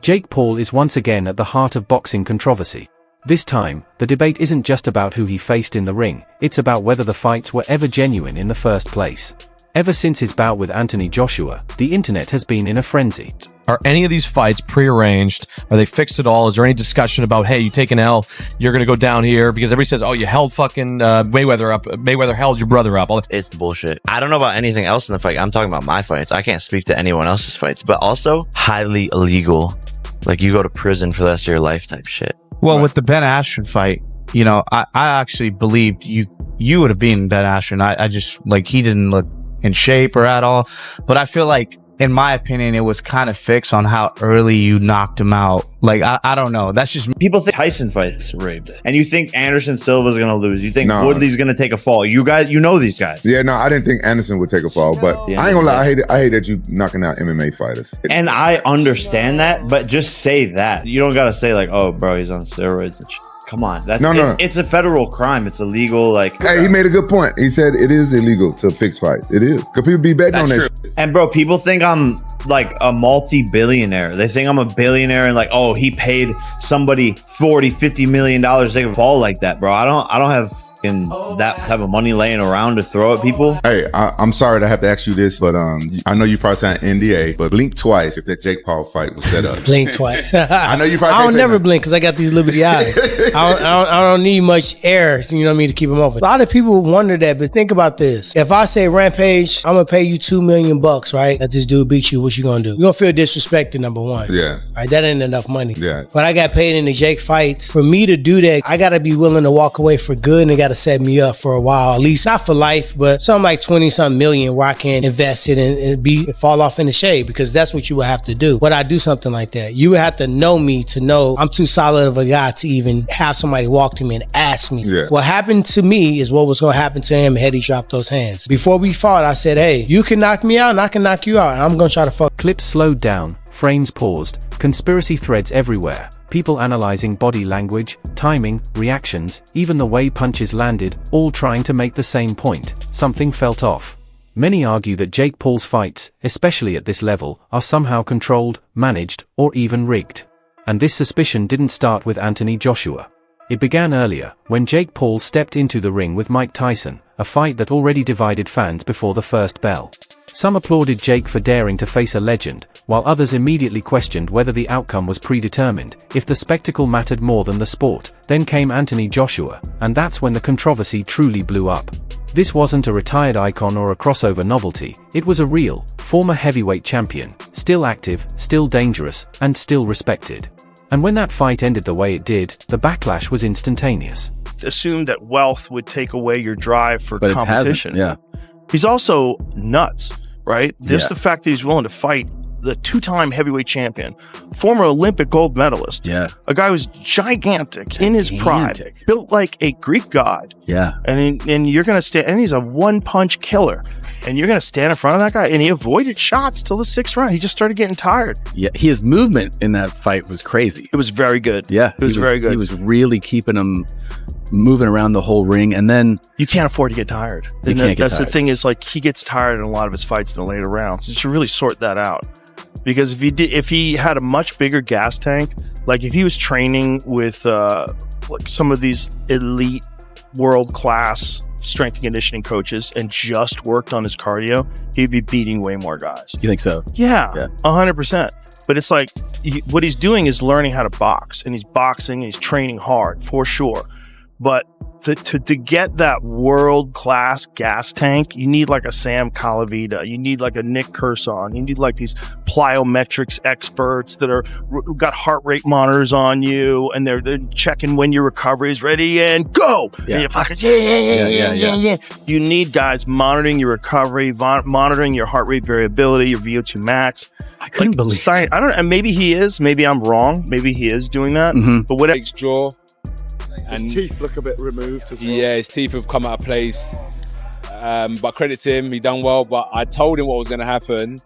Jake Paul is once again at the heart of boxing controversy. This time, the debate isn't just about who he faced in the ring, it's about whether the fights were ever genuine in the first place. Ever since his bout with Anthony Joshua, the internet has been in a frenzy. Are any of these fights prearranged? Are they fixed at all? Is there any discussion about, hey, you take an L, you're going to go down here? Because everybody says, oh, you held fucking Mayweather up. Mayweather held your brother up. It's bullshit. I don't know about anything else in the fight. I'm talking about my fights. I can't speak to anyone else's fights, but also highly illegal. Like you go to prison for the rest of your life type shit. Well, right. With the Ben Askren fight, you know, I actually believed you would have beaten Ben Askren. I just, like, he didn't look in shape or at all. But I feel like, in my opinion, it was kind of fixed on how early you knocked him out. Like, I don't know. That's just... People think Tyson fight's rigged. And you think Anderson Silva's going to lose. You think Woodley's going to take a fall. You guys, you know these guys. Yeah, no, I didn't think Anderson would take a fall. But I ain't going to lie. I hate that you knocking out MMA fighters. And I understand that, but just say that. You don't got to say like, oh, bro, he's on steroids and shit. Come on, it's a federal crime. It's illegal. Like, hey, he made a good point. He said it is illegal to fix fights. It is. Because people be betting on that shit. And bro, people think I'm like a multi-billionaire. They think I'm a billionaire and like, oh, he paid somebody $40-50 million to take a fall like that, bro. I don't have that type of money laying around to throw at people. Hey, I'm sorry to have to ask you this, but I know you probably signed NDA, but blink twice if that Jake Paul fight was set up. Blink twice. I know you probably I don't never blink because I got these liberty eyes. I don't need much air, you know what I mean, to keep them open. A lot of people wonder that, but think about this. If I say, Rampage, I'm gonna pay you $2 million, right? That this dude beat you, what you gonna do? You gonna feel disrespected, number one. Yeah. Right, that ain't enough money. Yeah. But I got paid in the Jake fights. For me to do that, I gotta be willing to walk away for good, and they gotta set me up for a while, at least not for life, but something like 20-something million where I can invest it and fall off in the shade, because that's what you would have to do. Would I do something like that? You would have to know me to know I'm too solid of a guy to even have somebody walk to me and ask me. Yeah. What happened to me is what was going to happen to him had he dropped those hands. Before we fought, I said, hey, you can knock me out and I can knock you out. I'm going to try to fuck. Clips slowed down, frames paused, conspiracy threads everywhere, people analyzing body language, timing, reactions, even the way punches landed, all trying to make the same point. Something felt off. Many argue that Jake Paul's fights, especially at this level, are somehow controlled, managed, or even rigged. And this suspicion didn't start with Anthony Joshua. It began earlier, when Jake Paul stepped into the ring with Mike Tyson, a fight that already divided fans before the first bell. Some applauded Jake for daring to face a legend, while others immediately questioned whether the outcome was predetermined, if the spectacle mattered more than the sport. Then came Anthony Joshua, and that's when the controversy truly blew up. This wasn't a retired icon or a crossover novelty, it was a real, former heavyweight champion, still active, still dangerous, and still respected. And when that fight ended the way it did, the backlash was instantaneous. Assumed that wealth would take away your drive for competition. Yeah. He's also nuts, right? Just the fact that he's willing to fight the two-time heavyweight champion, former Olympic gold medalist, a guy who's gigantic in his prime, built like a Greek god. Yeah. And you're going to stand, and he's a one-punch killer. And you're going to stand in front of that guy, and he avoided shots till the 6th round. He just started getting tired. Yeah, his movement in that fight was crazy. It was very good. Yeah. It was very good. He was really keeping him moving around the whole ring, and then you can't afford to get tired. That's the thing, is like he gets tired in a lot of his fights in the later rounds. You should really sort that out, because if he had a much bigger gas tank, like if he was training with like some of these elite world-class strength and conditioning coaches and just worked on his cardio, he'd be beating way more guys. You think so? Yeah. 100%. But it's like what he's doing is learning how to box, and he's boxing and he's training hard for sure. But to get that world-class gas tank, you need like a Sam Calavita, you need like a Nick Curson, you need like these plyometrics experts that got heart rate monitors on you, and they're checking when your recovery is ready and go. Yeah. And you're fucking yeah. You need guys monitoring your recovery, monitoring your heart rate variability, your VO2 max. I couldn't believe it. I don't know. And maybe he is. Maybe I'm wrong. Maybe he is doing that. Mm-hmm. But what Jake's jaw. And his teeth look a bit removed as well. Yeah, his teeth have come out of place. But credit to him, he done well. But I told him what was going to happen,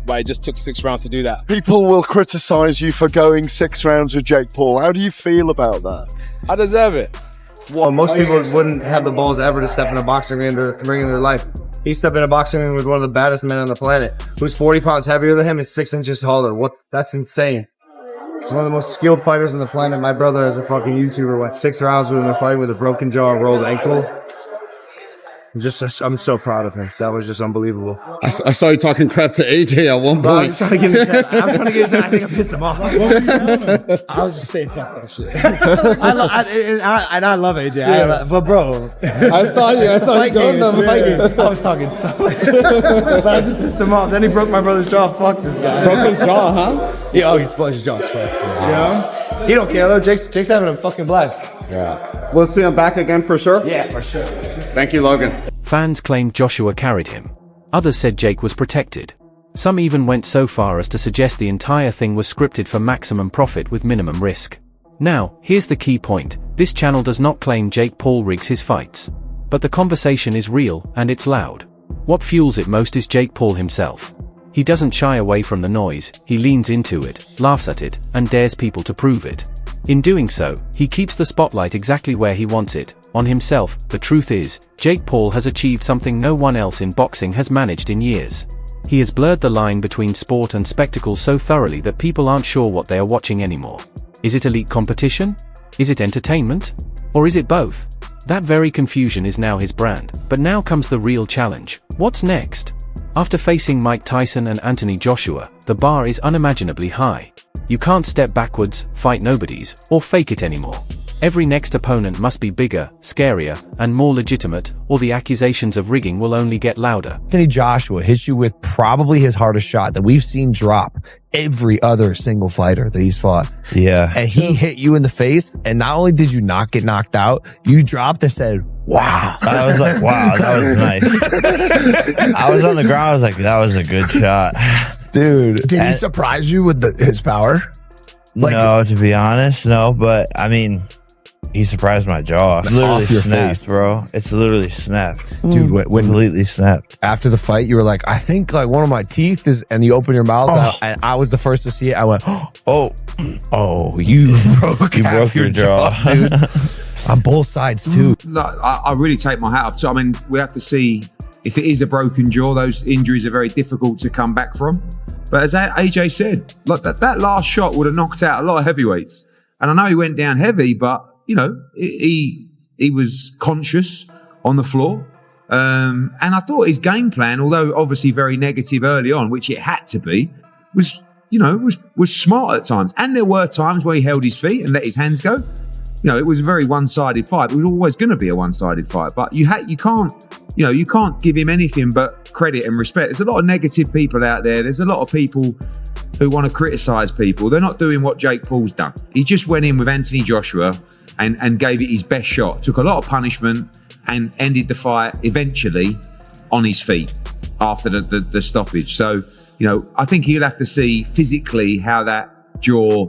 but it just took 6 rounds to do that. People will criticise you for going 6 rounds with Jake Paul. How do you feel about that? I deserve it. Well, most people wouldn't have the balls ever to step in a boxing ring to bring in their life. He stepped in a boxing ring with one of the baddest men on the planet, who's 40 pounds heavier than him and 6 inches taller. That's insane. He's one of the most skilled fighters on the planet. My brother, as a fucking YouTuber, went 6 rounds with him in a fight with a broken jaw and rolled ankle. I'm so proud of him. That was just unbelievable. I saw you talking crap to AJ at one point. I was trying to get his head. I think I pissed him off. I was just saying fuck that shit. I love AJ. Yeah. But bro, I saw you going on the fight game. I was talking so much. But I just pissed him off. Then he broke my brother's jaw. Fuck this guy. Broke his jaw, huh? Yeah, his jaw's fucked. Yeah. He don't care though. Jake's having a fucking blast. Yeah. We'll see him back again for sure? Yeah, for sure. Thank you, Logan. Fans claimed Joshua carried him. Others said Jake was protected. Some even went so far as to suggest the entire thing was scripted for maximum profit with minimum risk. Now, here's the key point. This channel does not claim Jake Paul rigs his fights. But the conversation is real, and it's loud. What fuels it most is Jake Paul himself. He doesn't shy away from the noise, he leans into it, laughs at it, and dares people to prove it. In doing so, he keeps the spotlight exactly where he wants it, on himself. The truth is, Jake Paul has achieved something no one else in boxing has managed in years. He has blurred the line between sport and spectacle so thoroughly that people aren't sure what they are watching anymore. Is it elite competition? Is it entertainment? Or is it both? That very confusion is now his brand. But now comes the real challenge. What's next? After facing Mike Tyson and Anthony Joshua, the bar is unimaginably high. You can't step backwards, fight nobodies, or fake it anymore. Every next opponent must be bigger, scarier, and more legitimate, or the accusations of rigging will only get louder. Anthony Joshua hits you with probably his hardest shot that we've seen drop every other single fighter that he's fought. Yeah. And he hit you in the face, and not only did you not get knocked out, you dropped and said, wow. I was like, wow, that was nice. I was on the ground, I was like, that was a good shot. Dude, did he surprise you with his power? No, to be honest, no, but I mean, he surprised my jaw. It's literally Off your snapped, face. bro. It's literally snapped. Dude, when completely snapped. After the fight, you were like, I think like one of my teeth is, and you open your mouth, and I was the first to see it. I went, oh, you broke your jaw, dude. On both sides too. No, I really take my hat off. So I mean, we have to see if it is a broken jaw. Those injuries are very difficult to come back from. But as AJ said, like that last shot would have knocked out a lot of heavyweights. And I know he went down heavy, but you know, he was conscious on the floor. And I thought his game plan, although obviously very negative early on, which it had to be, was smart at times. And there were times where he held his feet and let his hands go. You know, it was a very one-sided fight. It was always going to be a one-sided fight. But you can't give him anything but credit and respect. There's a lot of negative people out there. There's a lot of people who want to criticize people. They're not doing what Jake Paul's done. He just went in with Anthony Joshua and gave it his best shot. Took a lot of punishment and ended the fight eventually on his feet after the stoppage. So, you know, I think he'll have to see physically how that jaw,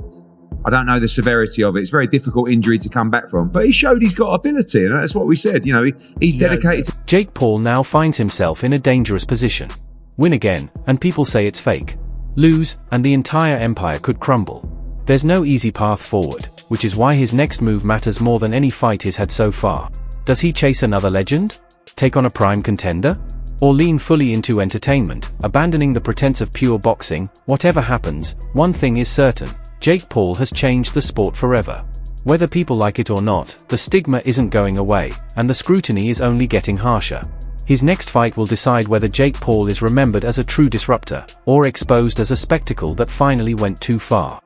I don't know the severity of it. It's a very difficult injury to come back from. But he showed he's got ability, and that's what we said. You know, he's dedicated to... Jake Paul now finds himself in a dangerous position. Win again, and people say it's fake. Lose, and the entire empire could crumble. There's no easy path forward, which is why his next move matters more than any fight he's had so far. Does he chase another legend? Take on a prime contender? Or lean fully into entertainment, abandoning the pretense of pure boxing? Whatever happens, one thing is certain. Jake Paul has changed the sport forever. Whether people like it or not, the stigma isn't going away, and the scrutiny is only getting harsher. His next fight will decide whether Jake Paul is remembered as a true disruptor, or exposed as a spectacle that finally went too far.